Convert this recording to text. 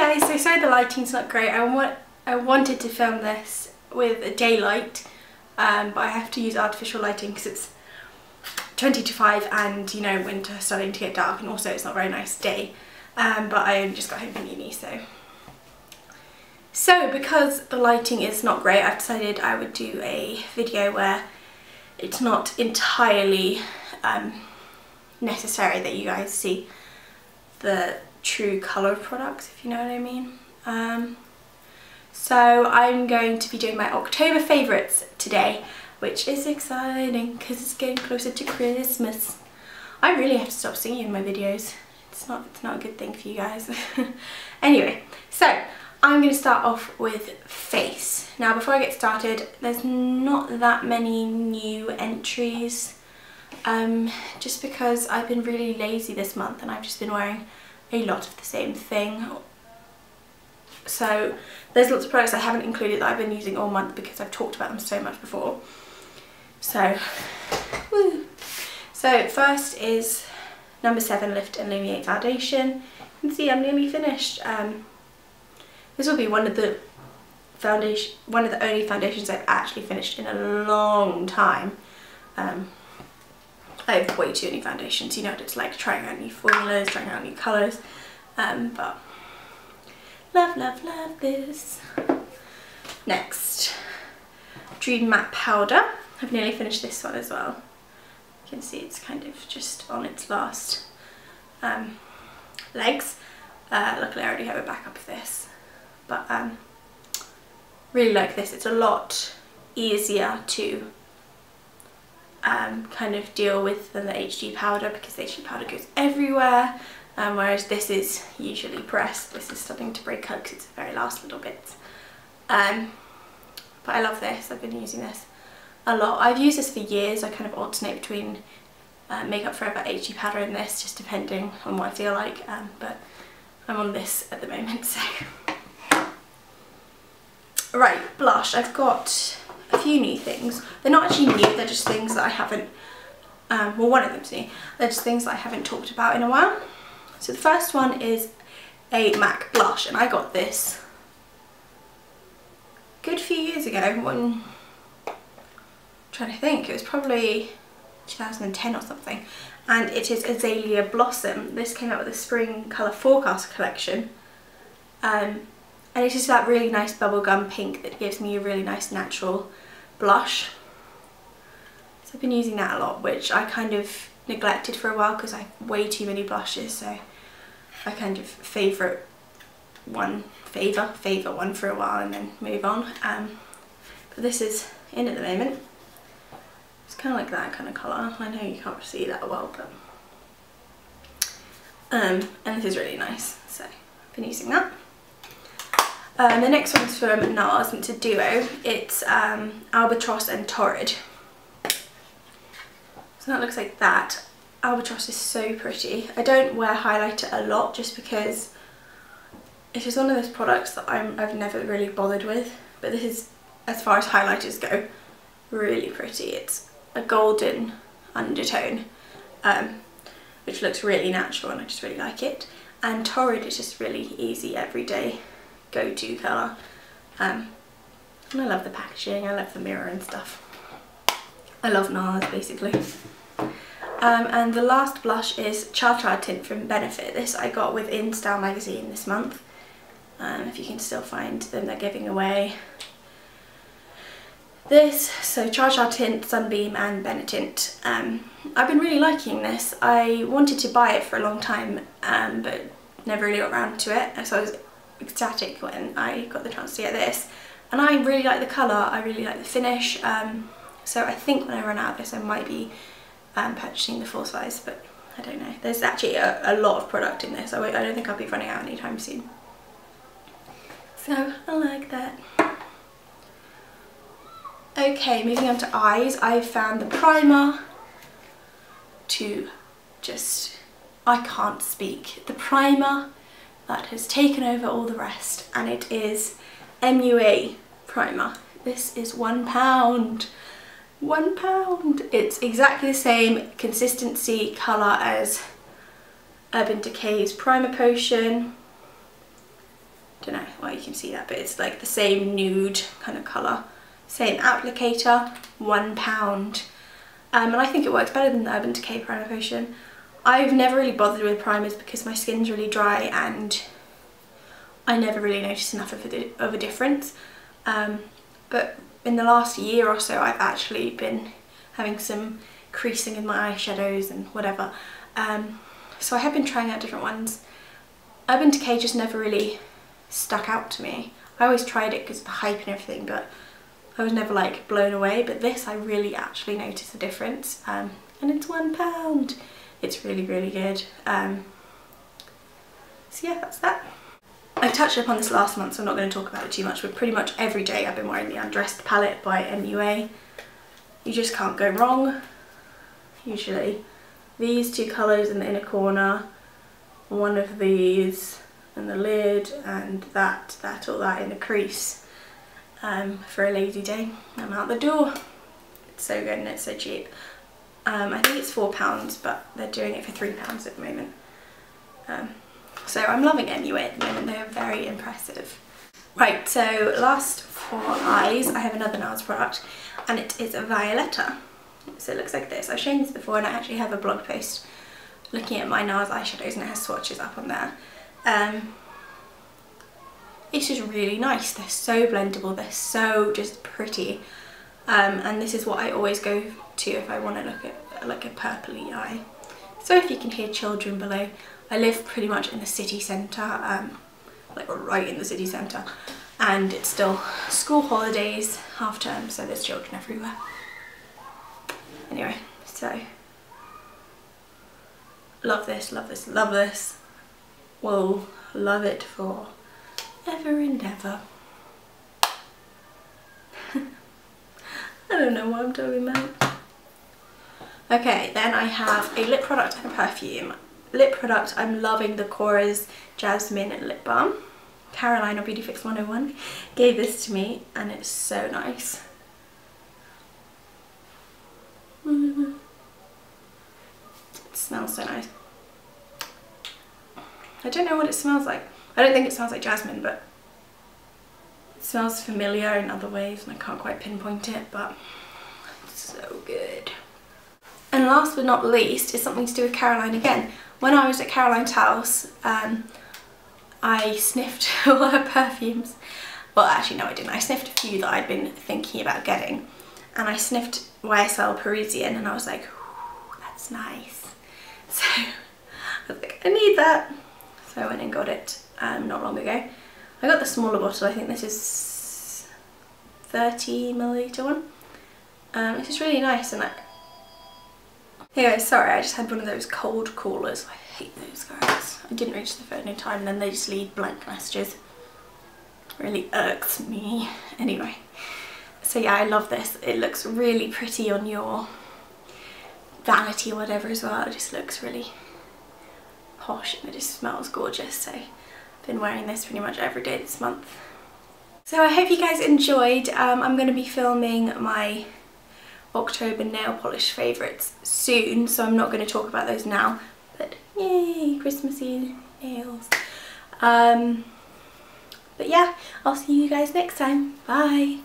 guys, so sorry the lighting's not great. I wanted to film this with a daylight, but I have to use artificial lighting because it's 20 to 5 and you know, winter's starting to get dark, and also it's not a very nice day. But I only just got home from uni, so because the lighting is not great, I've decided I would do a video where it's not entirely necessary that you guys see the true colour of products, if you know what I mean. So I'm going to be doing my October favourites today, which is exciting because it's getting closer to Christmas. I really have to stop singing in my videos. It's not a good thing for you guys. Anyway, so I'm going to start off with face. Now before I get started, there's not that many new entries, just because I've been really lazy this month and I've just been wearing a lot of the same thing. So there's lots of products I haven't included that I've been using all month because I've talked about them so much before. So, woo. So first is number 7 Lift and Illuminate Foundation. You can see I'm nearly finished. This will be one of the only foundations I've actually finished in a long time. I have way too many foundations, you know what it's like, trying out new formulas, trying out new colours, but love this. Next, Dream Matte Powder. I've nearly finished this one as well. You can see it's kind of just on its last legs. Luckily I already have a backup of this, but really like this. It's a lot easier to kind of deal with than the HD powder, because the HD powder goes everywhere, whereas this is usually pressed. This is starting to break up because it's the very last little bit. But I love this. I've been using this a lot. I've used this for years. I kind of alternate between Makeup Forever HD powder and this, just depending on what I feel like, but I'm on this at the moment. So right, blush. I've got a few new things. They're not actually new, they're just things that I haven't, well, one of them's new. They're just things that I haven't talked about in a while. So the first one is a MAC blush, and I got this a good few years ago when, I'm trying to think, it was probably 2010 or something, and it is Azalea Blossom. This came out with a spring colour forecast collection, and it's just that really nice bubblegum pink that gives me a really nice natural blush. So I've been using that a lot, which I kind of neglected for a while because I have way too many blushes, so I kind of favour one for a while and then move on. But this is in at the moment. It's kind of like that kind of colour. I know you can't see that well, but and this is really nice, so I've been using that. The next one's from NARS, and it's a duo. It's Albatross and Torrid. So that looks like that. Albatross is so pretty. I don't wear highlighter a lot just because it's just one of those products that I've never really bothered with. But this is, as far as highlighters go, really pretty. It's a golden undertone, which looks really natural, and I just really like it. And Torrid is just really easy, everyday go-to colour, and I love the packaging, I love the mirror and stuff. I love NARS basically. And the last blush is Cha Cha Tint from Benefit. This I got with In Style magazine this month, if you can still find them, they're giving away this. So Cha Cha Tint, Sunbeam and Benetint. I've been really liking this. I wanted to buy it for a long time, but never really got around to it, so I was ecstatic when I got the chance to get this, and I really like the colour, I really like the finish, so I think when I run out of this I might be purchasing the full size, but I don't know. There's actually a lot of product in this. I don't think I'll be running out anytime soon, so I like that. Okay, moving on to eyes. I found the primer to just, I can't speak, the primer that has taken over all the rest, and it is MUA primer. This is £1. £1. It's exactly the same consistency, colour as Urban Decay's Primer Potion. well, you can see that, but it's like the same nude kind of colour. Same applicator, £1. And I think it works better than the Urban Decay Primer Potion. I've never really bothered with primers because my skin's really dry and I never really noticed enough of a difference. But in the last year or so, I've actually been having some creasing in my eyeshadows and whatever. So I have been trying out different ones. Urban Decay just never really stuck out to me. I always tried it because of the hype and everything, but I was never like blown away. But this, I really actually noticed the difference. And it's £1. It's really, really good. So yeah, that's that. I touched upon this last month, so I'm not going to talk about it too much, but pretty much every day I've been wearing the Undressed palette by MUA. You just can't go wrong, usually. These two colours in the inner corner, one of these in the lid, and that or that in the crease. For a lazy day, I'm out the door. It's so good and it's so cheap. I think it's £4, but they're doing it for £3 at the moment. So I'm loving MUA at the moment, they are very impressive. Right, so last for eyes, I have another NARS product, and it is a Violetta. So it looks like this. I've shown this before, and I actually have a blog post looking at my NARS eyeshadows, and it has swatches up on there. It's just really nice. They're so blendable, they're so just pretty. And this is what I always go to if I want to look at like a purpley eye. So if you can hear children below, I live pretty much in the city centre, like right in the city centre, and it's still school holidays, half term, so there's children everywhere. Anyway, so love this, love this, love this. Will love it for ever and ever. I don't know what I'm talking about. Okay, then I have a lip product and a perfume. Lip product, I'm loving the Cora's Jasmine Lip Balm. Caroline or Beauty Fix 101 gave this to me, and it's so nice. It smells so nice. I don't know what it smells like. I don't think it smells like jasmine, but it smells familiar in other ways and I can't quite pinpoint it, but it's so good. And last but not least is something to do with Caroline again. When I was at Caroline's house, I sniffed all her perfumes. Well, actually no I didn't. I sniffed a few that I'd been thinking about getting. And I sniffed YSL Parisian and I was like, ooh, that's nice. So I was like, I need that. So I went and got it not long ago. I got the smaller bottle, I think this is 30ml one. It's just really nice, and anyway, sorry, I just had one of those cold callers. I hate those guys. I didn't reach the phone in time and then they just leave blank messages. It really irks me. Anyway, so yeah, I love this. It looks really pretty on your vanity or whatever as well. It just looks really posh and it just smells gorgeous. So I've been wearing this pretty much every day this month. So I hope you guys enjoyed. I'm going to be filming my October nail polish favourites soon, so I'm not going to talk about those now, but yay, Christmassy nails. But yeah, I'll see you guys next time. Bye!